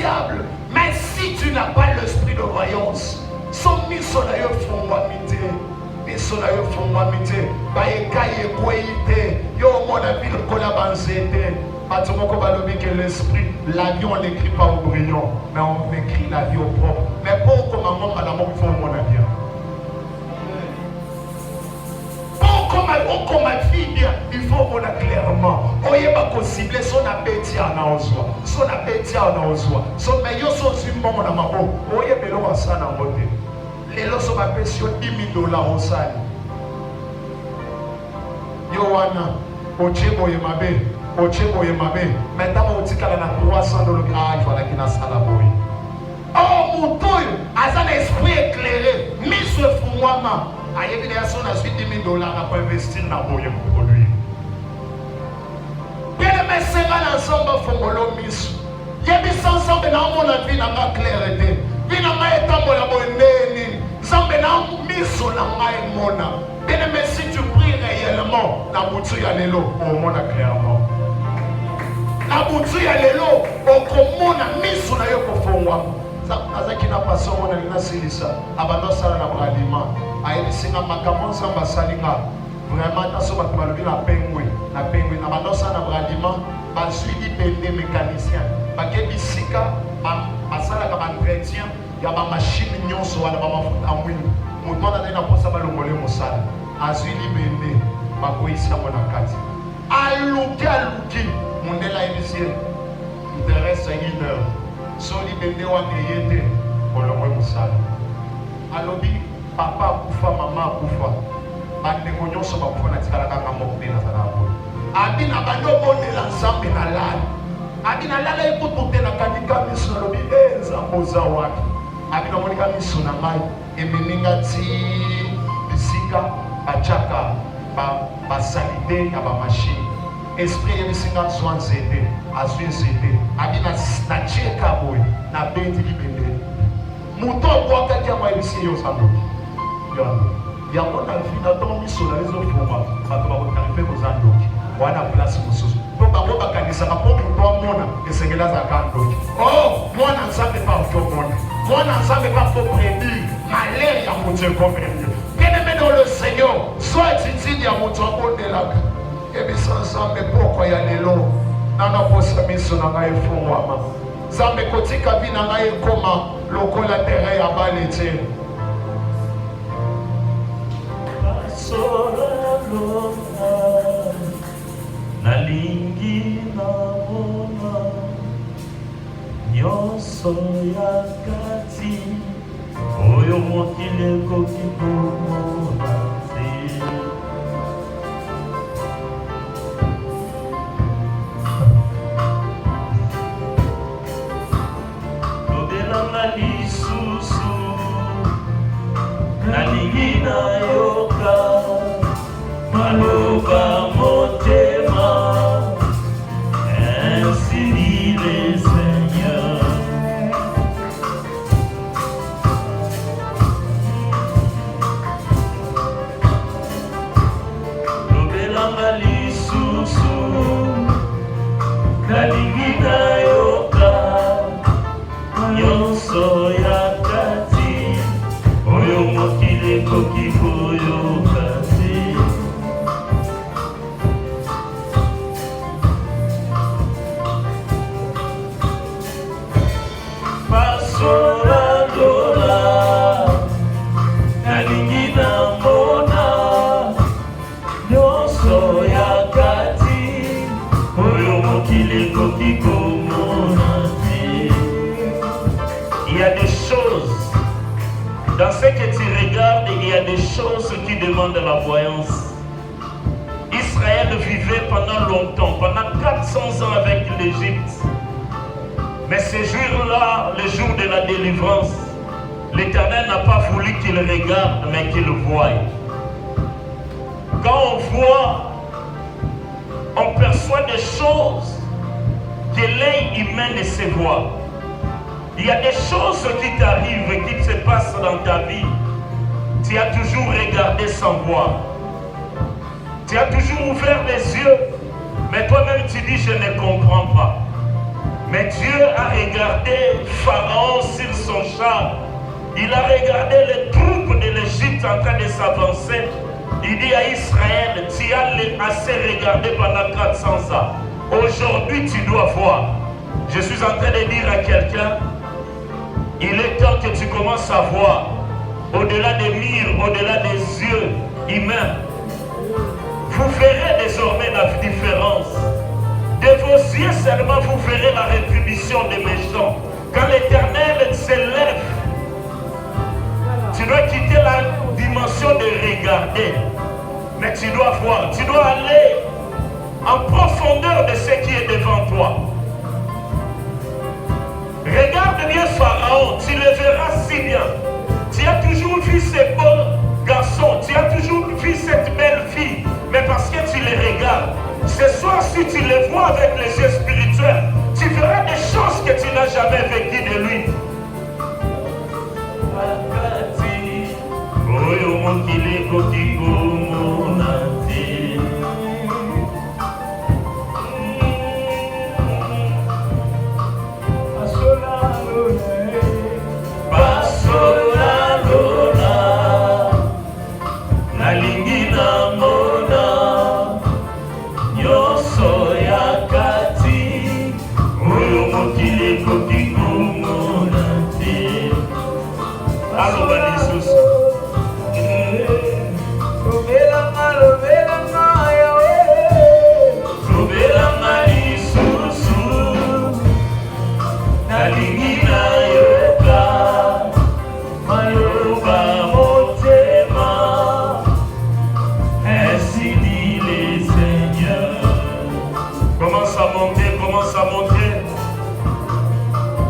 diable. Mais si tu n'as pas l'esprit de voyance, son miso na yo fungwa mite. Miso na yo fungwa mite. Ba ekaye kweite. Yo mona ville kola banzete. Batumoko balobi que l'esprit, la vie on n'écrit pas au brillant, mais on écrit la vie au propre. Mais pour comment madame il faut mon avis. Pour ma fille bien, il faut qu'on a clairement. Oye ba ko cible son appétit en ozwa. Son appétit en ozwa. Son meilleur son simon mon amabo. Oye belo ça na moté. Les lots sont appelés sur $10,000 au sali. Yo wana ochebo ye mabe. Ochebo ye mabe. Maintenant on dit qu'elle a $300. Ah, il faut la kina sala boy. Oh mon Dieu, à un esprit éclairé, mis ce fouama. À l'évidence, on a $10,000 pour investir dans le produit. Bien aimé, c'est un ensemble de mis. Il y a des ensemble dans mon vie, dans ma clarté. Il y a des états pour la bonne année. Ensemble dans mis sur la main mona. Bien aimé, si tu pries réellement, la boutique à l'élo, au monde clairement. La boutique à l'élo, au commun, mis sur la yoko. Azaki na paso mona lina silisa abando sala na bradima ayebi singa makambo samba salinga vraiment taso ba balobi na pengwe na bando sala na bradima bazui dipende mécanicien bakebi sika basala ka entretien ya ba machine nyonso wana ba mafuta mwini mutu na posa balongole mosala azui dipende bakoisa mona kati aluki mondela ebisie intéresse une heure. Soli bende wana yete kolomwe musala alobi papa kufa mama kufa bandeko nyonso bakufa na tikala kaka moko na zalabo abina bando bondela nzambe na lala abina lala ekutu te na kanika miso alobi nzambo za wapi abina monika miso na mai emeninga ti bisika bachaka basalide ya bamashine esprit yebisinga soin nzete azwi nzete abina na cheka boye na benti libende muto bwakaki yango ayebisi yo sandoki yango na vi na ntongo miso na ezofuma bato bakotarife kozandoki wana place mosusu mpo bango bakanisaka mpo moto amona esengeli azalaka ndoki o mwana nzambe pa okomona mwana nzambe pa po prédire malere ya moto ekovenir bien-aimé dans le Seigneur soit attitude ya moto abondelaka ebisa nzambe poko ya lelo nana posa miso na ngai efungwama nzambe kotika vi na ngai ekoma lokola terrain ya bale te nalingi namona nyonso ya kati oyo mokili ekoki komona te lobelanga lisusu nalingi nayoka maloba motema ainsi dit le Seigneur lobelanga lisusu nalingi nayoka nyonso ya kati oyo mokili ekoki koyoka te pasola lola nalingi namona nyonso ya kati oyo mokili ekoki komona te. Il y a des choses dans ce que tu regardes, il y a des choses qui demandent la voyance. Israël vivait pendant longtemps, pendant 400 ans avec l'Égypte. Mais ce jour-là, le jour de la délivrance, l'Éternel n'a pas voulu qu'il regarde, mais qu'il voie. Quand on voit, on perçoit des choses que l'œil humain ne se voit. Il y a des choses qui t'arrivent, qui se passent dans ta vie. Tu as toujours regardé sans voir. Tu as toujours ouvert les yeux, mais toi-même tu dis je ne comprends pas. Mais Dieu a regardé Pharaon sur son char. Il a regardé les troupes de l'Égypte en train de s'avancer. Il dit à Israël, tu as assez regardé pendant 400 ans. Aujourd'hui, tu dois voir. Je suis en train de dire à quelqu'un, il est temps que tu commences à voir au-delà des murs, au-delà des yeux humains. Vous verrez désormais la différence. De vos yeux seulement, vous verrez la rétribution des méchants. Quand l'Éternel s'élève, tu dois quitter la dimension de regarder. Mais tu dois voir, tu dois aller en profondeur de ce qui est devant toi. Regarde bien Pharaon, tu le verras si bien. Tu as toujours vu ces beaux garçons, tu as toujours vu cette belle fille, mais parce que tu les regardes. Ce soir, si tu les vois avec les yeux spirituels, tu verras des choses que tu n'as jamais vécues de lui.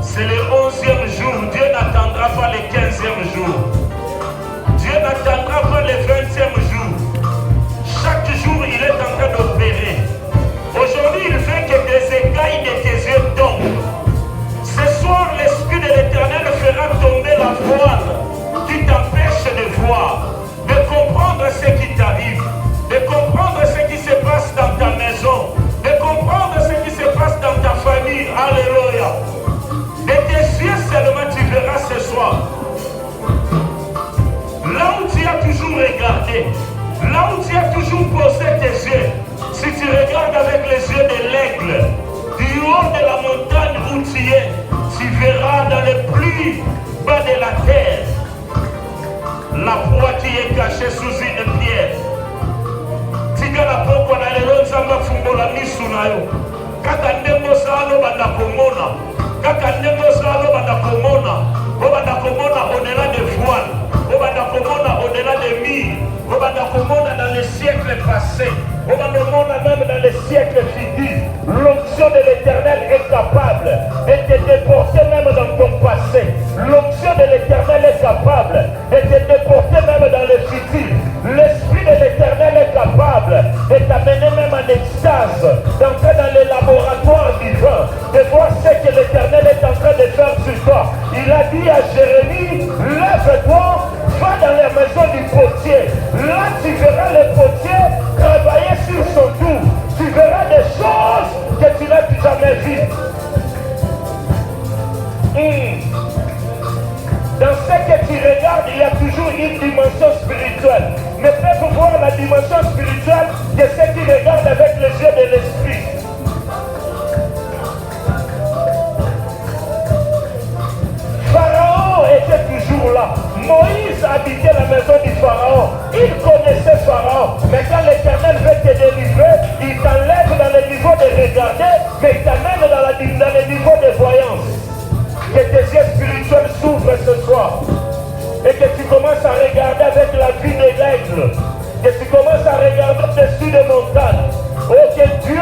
C'est le 11e jour, Dieu n'attendra pas le 15e jour. Dieu n'attendra pas le 20e jour. Chaque jour, il est en train d'opérer. Aujourd'hui, il fait que des écailles de tes yeux tombent. Ce soir, l'Esprit de l'Éternel fera tomber la voile qui t'empêche de voir, de comprendre ce qui t'arrive, de comprendre ce qui se passe dans ta maison, de comprendre ce qui se passe dans ta famille. Alléluia. De tes yeux seulement tu verras ce soir. Là où tu as toujours regardé, là où tu as toujours posé tes yeux, si tu regardes avec les yeux de l'aigle, du haut de la montagne où tu es, tu verras dans le plus bas de la terre la proie qui est cachée sous une pierre. Tika poko na lelo nzamba fungola misu na yo. Kaka ndemo salo banakomona. Kaka ndemo salo banakomona. Banakomona au-delà des voiles. Banakomona au-delà des murs. Banakomona dans les siècles passés. Banakomona même dans les siècles futurs. L'onction de l'Éternel est capable de te déporter même dans ton passé. L'onction de l'Éternel est capable de te déporter même dans le futur. L'Esprit de l'Éternel est capable de t'amener même en extase, d'entrer dans les laboratoires divins, de voir ce que l'Éternel est en train de faire sur toi. Il a dit à Jérémie, lève-toi, va dans la maison du potier. Là, tu verras le potier travailler sur son tour. Tu verras des choses que tu n'as jamais vues. Dans ce que tu regardes, il y a toujours une dimension spirituelle. Mais fais voir la dimension spirituelle de ceux qui regardent avec les yeux de l'esprit. Pharaon était toujours là. Moïse habitait la maison du Pharaon. Il connaissait Pharaon. Mais quand l'Éternel veut te délivrer, il t'enlève dans le niveau de regarder, mais il t'amène dans le niveau de voyance. Que tes yeux spirituels s'ouvrent ce soir. Et que tu commences à regarder avec la vue de l'aigle. Que tu commences à regarder au-dessus des montagnes. Oh, que Dieu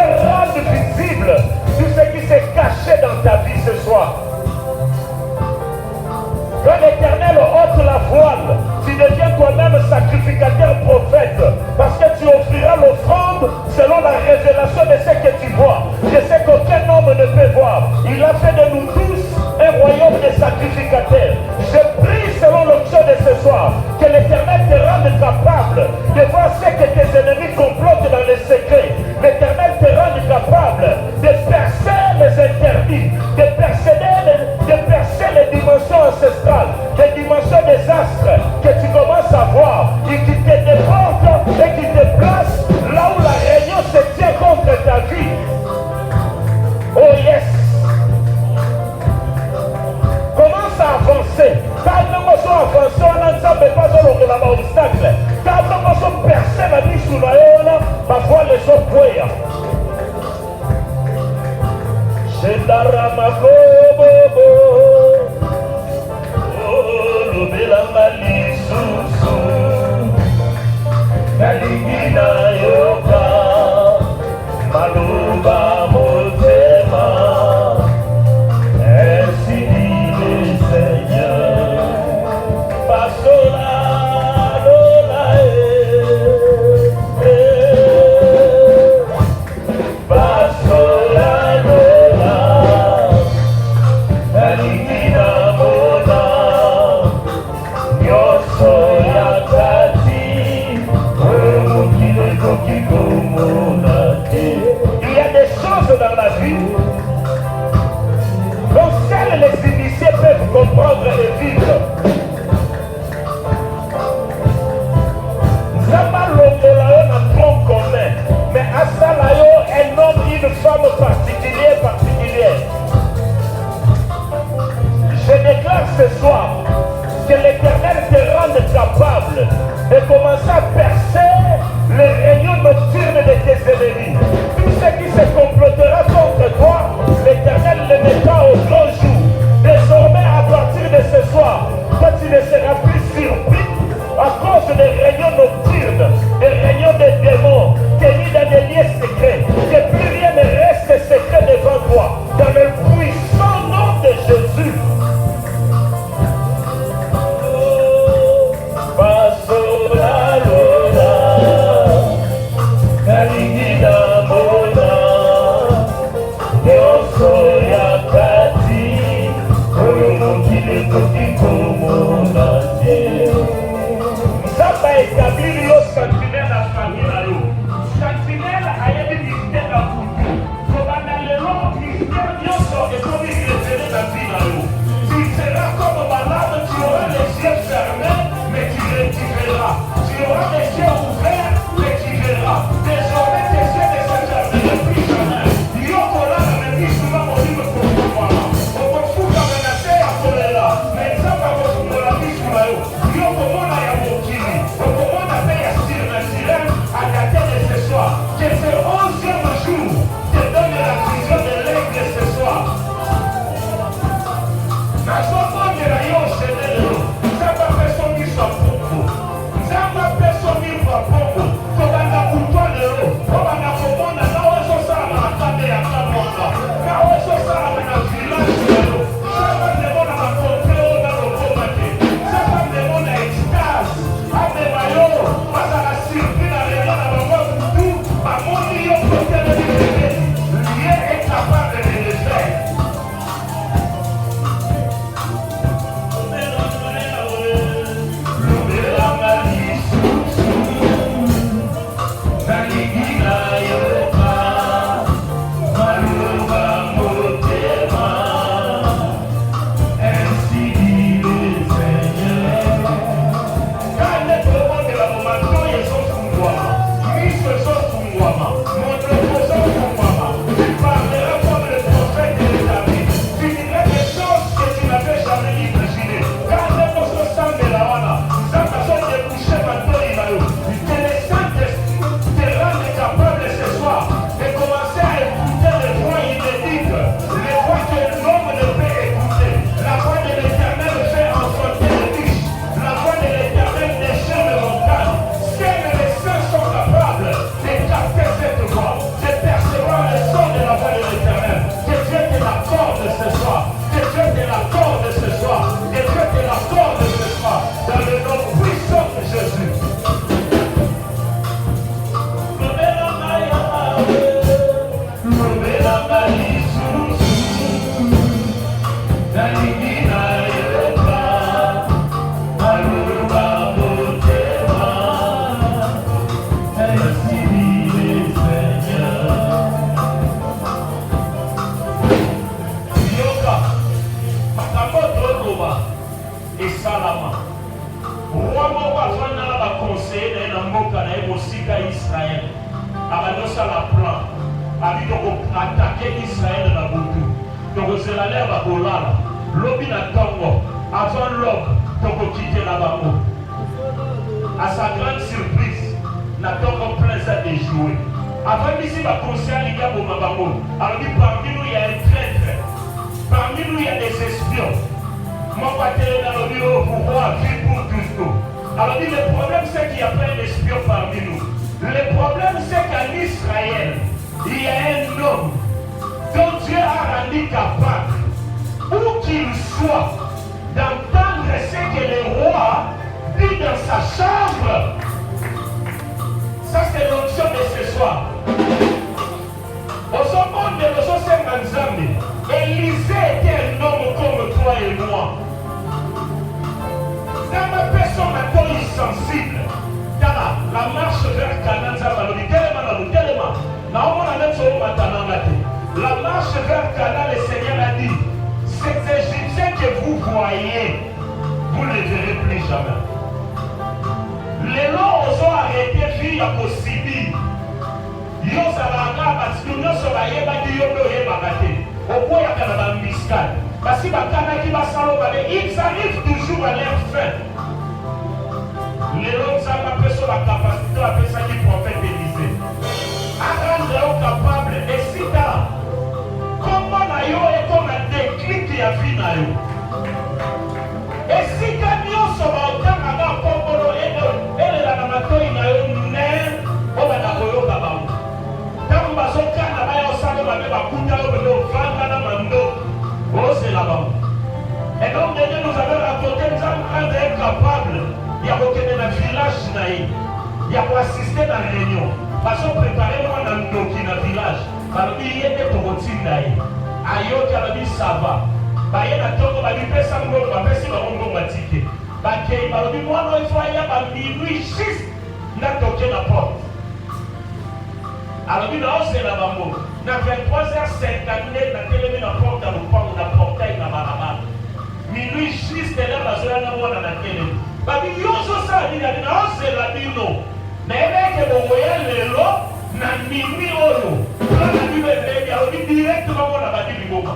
rende visible tout ce qui s'est caché dans ta vie ce soir. Quand l'Éternel ôte la voile, tu deviens toi-même sacrificateur prophète. Parce que tu offriras l'offrande selon la révélation de ce que tu vois. De ce qu'aucun homme ne peut voir. Il a fait de nous tous un royaume de sacrificateurs. Je prie selon l'onction de ce soir que l'Éternel te rende capable de voir ce que tes ennemis complotent dans les secrets. L'Éternel te rende capable de percer les intérêts interdit de percer les dimensions ancestrales, les dimensions des astres que tu commences à voir et qui te déportent et qui te placent là où la réunion se tient contre ta vie. Oh yes! Commence à avancer. Quand nous avançons, on n'ensemble pas dans le obstacle. Quand nous percer la vie sous la haine, parfois les autres poignent. Shendaramakobobo, oh, lobela malisusu, kalingina yoka, maloba motema, ainsi dit le Seigneur, pasola lola pasola lola. Il y a des choses dans la vie dont seuls les initiés peuvent comprendre et vivre. Zama Longolayo n'a tronc commun, mais Asalayo, un homme, une femme particulière. Je déclare ce soir que l'Éternel te rende capable de commencer à percer les réunions nocturnes de tes ennemis. Tout ce qui se complotera contre toi, l'Éternel le mettra au grand jour. Désormais, à partir de ce soir, toi tu ne seras plus surpris à cause des réunions nocturnes, des réunions des démons, tenus dans des lieux secrets. Que plus rien ne reste secret devant toi. Dans le puissant nom de Jésus. Désormais, tes yeux ne se fermeront plus jamais. Yokola, mais plus souvent, mon livre mosika Israël. Abanosa la plan. Abi toko attaquer Israël na butu. Toko zela l'air ba kolala. Lobi na tongo. Avant l'aube, toko quitter la bango. À sa grande surprise, na tongo plein ça de jouer. Avant d'ici va conseiller les gars pour ma bango. Alors parmi nous il y a un traître. Parmi nous il y a des espions. Mon pâté dans le bureau pour voir vie pour tous. Alors le problème c'est qu'il y a plein d'espions parmi nous. Le problème c'est qu'en Israël, il y a un homme dont Dieu a rendu capable, où qu'il soit, d'entendre ce que le roi dit dans sa chambre. Ça c'est l'onction de ce soir. Au second de l'Osso Élisée était un homme comme toi et moi. Dans ma personne est sensible. La marche vers Canaan, la marche vers Canaan, le Seigneur a dit, ces Égyptiens que vous voyez, vous ne les verrez plus jamais. Les lots ont arrêté vie à possible. Ils ont ils arrivent toujours à leur fin. Les hommes ont la capacité à faire ça qui prophète Élisée. À rendre capable et si là, comment nayo et comme un déclic qui a vu nayo. Et si camion sur autant à la pomolo et la namato il nayo nain au banakoyo kabam. Tant bazoka na bayo sale ba me bakuta au beno vanga na mando. Oh c'est là-bas. Et donc Dieu nous avait raconté que nous sommes incapables. Il y a aucun dans le village, il y a pour assister dans la réunion. Parce qu'on préparait moi dans le village. Parce qu'il y a des routines. Ayo qui a dit ça va. Il y a des gens qui ont dit ça va. Il y a des gens qui ont dit moi non, il faut aller à minuit juste dans la porte. Alors, nous avons fait la bambo. Dans 23h50, nous avons télé la porte dans le portail dans la minuit juste là, nous avons dans la télé. Babi yoso sa dina dina ose la dino. Na eleke bongoya lelo na mimi oyo. Là na bibe bébé a dit directement on a bâti biboma.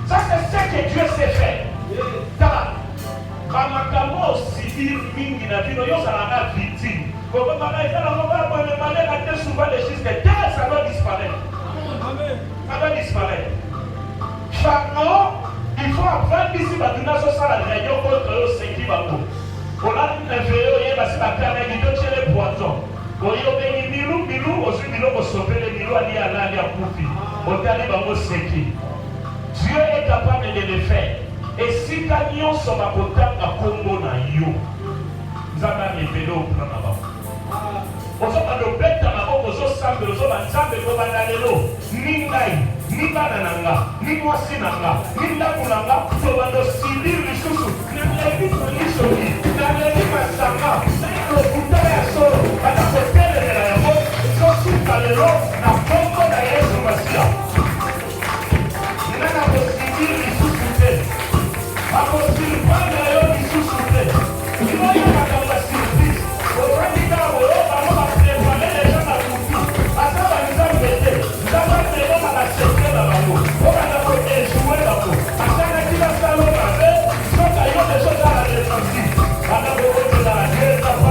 Ça c'est ce que Dieu sait faire. Tala. Bamakamo civil mingi na dino yo ça la victime. Comme baba est là on va pas le malheur à te souvent les choses que ça va disparaître. Amen. Ça va disparaître. Pharaon il faut apprendre ici à la réunion contre eux, c'est qui va pour. On a une inférieure, il y a des carnets qui donnent les poissons. On y a des milou, aussi milou pour sauver les milou, à Poufi. On t'a dit, Dieu est capable de le faire. Et si camion sont à côté de Congo, nous allons révéler au plan là-bas. On s'en va de bête à la boue, on s'en va de ni banananga, ni moisinanga, ni ndakulanga, tobando civil lisusu, na lebi solisoni, na lebi masanga, na lokuta ya solo, bata kotele de la yamo, sosuka lelo, na bongo na Yesu Masia. Nana ko civil lisusu te, ako silvana yo lisusu te, ino yo makamba surprise, orandika oro, bano ba prepare les gens na kutu, asa ba nzambe te, nzamba prebo na la sekte. On va échouer là-haut. À chaque qui va faire le mauvais, il faut qu'il y ait des choses à la défensive. On a beaucoup de la guerre.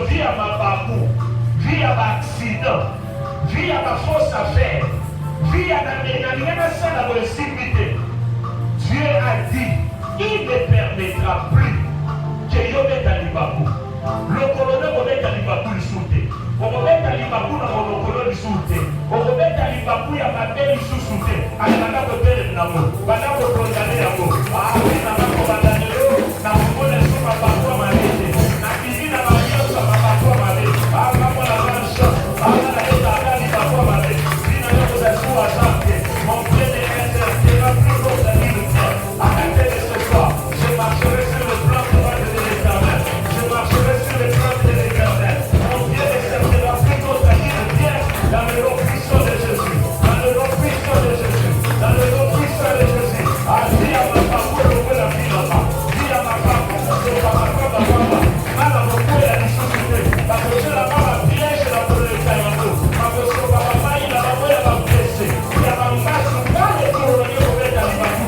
vie à ma parcours, vie à ma accident, vie à ma fausse affaire, vie à la possibilité. Dieu a dit, il ne permettra plus que yo mette à l'Ibakou. Le colonel va mettre à l'Ibakou le soute. On va mettre à l'Ibakou dans mon colonel le soute. On va mettre à l'Ibakou à ma belle le soute. À la côté de l'amour. Pendant que vous regardez l'amour. Ah oui, la main pour regarder l'eau. La main sur ma parcours à ma vie. La cuisine à ma vie sur ma parcours à ma vie. Ah, maman la grande chose. Ah, la tête à l'Ibakou à ma vie. Finalement, vous êtes sous à chanter. Mon pied de sera plus gros que la vie de terre. Arrêtez de ce soir. Je marcherai sur le plan de l'Éternel. Je marcherai sur le plan de l'Éternel. Mon pied de sera plus gros que la vie de terre. Dans le nom puissant de Jésus. Dans le nom puissant de Jésus. Dans le nom puissant de Jésus. Ah, dis à ma femme, où est la vie là-bas? Dis à ma femme, c'est pas ma femme, ma femme. Mana beaucoup est la difficulté. Parce que la femme a piège dans le caillou. Parce que ma maman, il a la voix, elle va blesser. Il a ma masse, pas les colonies au fait à l'Ibakou.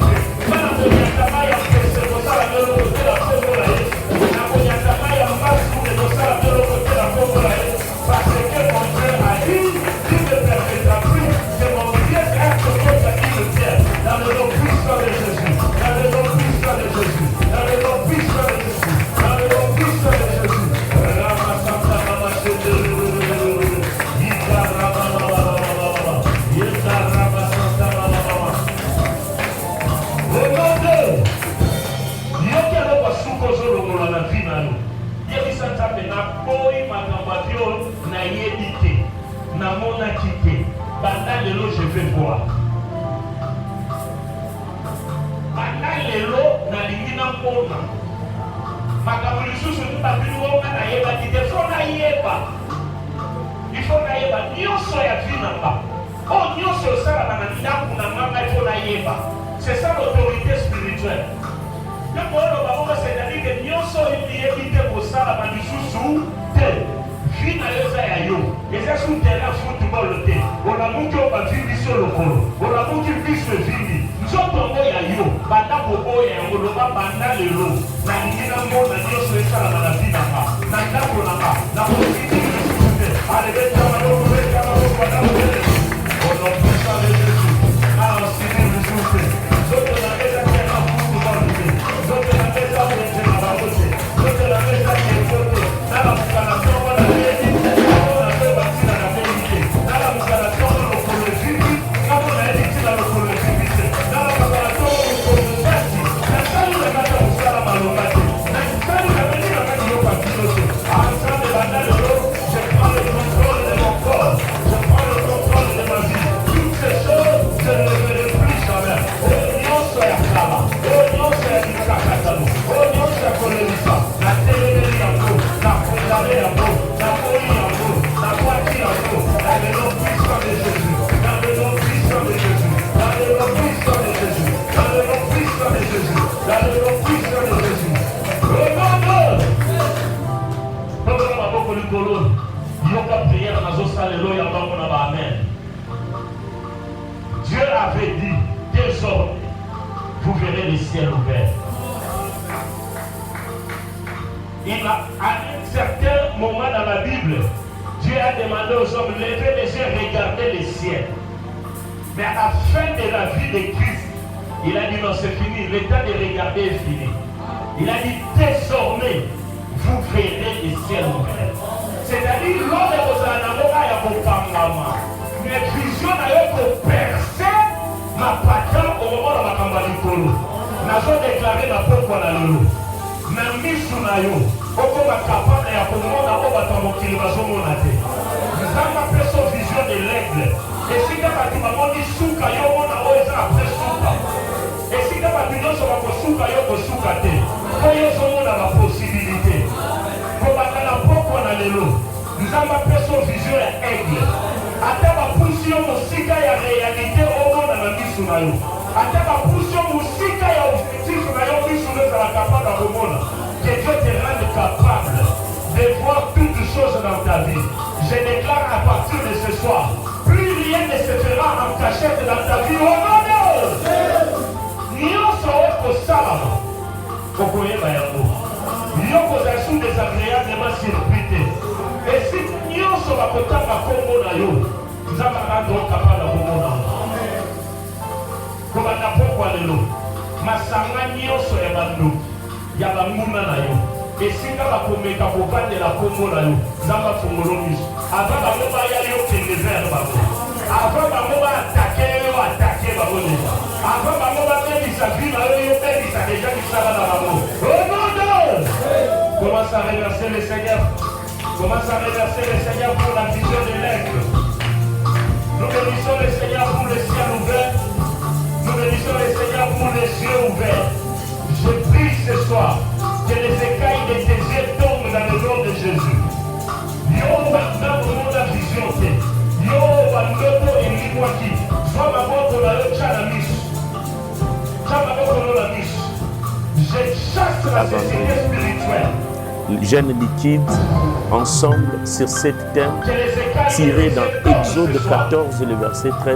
Mana de Yatama, il a blessé. Pour ça, la gueule au côté de la Févrola. La Yatama, il a masse, pour ça, la gueule au côté de la Févrola. Parce que mon frère a dit, il ne permettra plus que mon Dieu acte contre qui le tient. Dans le nom puissant de Jésus. Dans le nom puissant de Jésus. Dans le nom puissant de Jésus. Dans le nom puissant de Jésus. Ramasanta Ramasete. Yika Ramasanta. Yika Ramasanta. Au nom de Yoki aloko sukozo longola na vie na nous. Yebisa nzambe na boyi makambo abio na yebi te. Namonaki te. Banda lelo je vais voir. Banda lelo nalingi na mpona. Makambo lisusu tubabili wonga na yeba te. Fo na yeba. Il faut na yeba. Nyonso ya vie na nga. Oh, nyonso osala na ndako na mama il faut na yeba. C'est ça l'autorité spirituelle. C'est-à-dire que nyonso yebi te kosala ba lisusu te. Vie na yo eza ya yo. Eza sur terrain football te. Olamuki obavi biso lokolo. Olamuki biso evindi. Nzoto ngo ya yo. Banda bobo ya yango loba banda lelo. Nalingi na mona nyonso esalama na vie na nga. Na ndako na nga. Na kosiki lisusu te. Alebeta maloko beta maloko banda mobele. Au nom puissant de Jésus. Na osini lisusu te. Nzoto na meza terrain football te. Nzoto na meza mwenje na babote. Nzoto na meza kefote. Na la mukanaton wana ledi. Na beba tina na belite. Na la mukanaton lokolo vivi. Na mona editi na lokolo vivi te. Na la mukanaton lokolo zati. Na sali na kata usala malongate. Na sali na beli na kati yoka kilote. Ensemble banda lelo, je prends le contrôle de mon corps. Je prends le contrôle de ma vie. Toutes ces choses, je ne les verrai plus jamais. Oh, nyonso ya kala. Oh, nyonso ya likakatalo. Oh, nyonso ya kolelisa. Na teleleli yango. Na kondamne yango. Na koli yango. Na kwati yango. Dans le nom puissant de Jésus. Dans le nom puissant de Jésus. Dans le nom puissant de Jésus. Dans le nom puissant de Jésus. Dans le nom puissant de Jésus. Au nom de Dieu avait dit, désormais, vous verrez les ciels ouverts. À un certain moment dans la Bible, Dieu a demandé aux hommes, levez les yeux, regardez les ciels. Mais à la fin de la vie de Christ, il a dit non, c'est fini, le temps de regarder est fini. Il a dit, désormais, vous verrez les ciels ouverts. C'est-à-dire, lors de vos anamoka, il y a vos pangama. Mais vision n'a eu que personne ma pata au moment de ma campagne. N'a pas déclaré ma propre à l'eau. N'a mis sous la yo. Au moment de capable et à ce moment d'abord, on va t'en va son monate. Nous avons appelé son vision de l'aigle. Et si tu as dit, maman, dit souka, yo, on a osé après souka. Et si tu as dit, non, ça va pour souka, yo, pour souka, te. Pour yo, on a la possibilité. Pour battre la propre à l'eau. Nous avons appelé son vision de l'aigle. Ata bapusi musika ya réalité au monde na biso na yo. Ata bapusi musika ya objectif na yo biso na la capable de monde. Que Dieu te rende capable de voir toutes choses dans ta vie. Je déclare à partir de ce soir, plus rien ne se fera en cachette dans ta vie. Au nom de Dieu. Nyonso oko salama. Kokoyeba yango. Yoko za sous désagréablement surpris. bakotanga kombo na yo nzambe donc capable ya komona kobanda pokwa lelo masanga nyonso ya bandoki ya banguna na yo esika bakomeka kovandela kombo na yo nzambe afungolo miso ava bango baya yo kende vers bango ava bango baatake yo atake bango deja ava bango babebisa vi na yo yobebisa deja misala na bango onono. Commence à remercier le Seigneur. Commence à remercier le Seigneur pour la vision de l'aigle. Nous bénissons le Seigneur pour le ciel ouvert. Nous bénissons le Seigneur pour les yeux ouverts. Je prie ce soir que les écailles de tes yeux tombent dans le nom de Jésus. Yo maintenant au nom de la vision. Yo bandoto et miwaki. Soit ma botte la yo chanamis. Chama botte la mis. Je chasse la société spirituelle. Jeûne liquide, ensemble sur cet thème tiré dans Exode 14, le verset 13.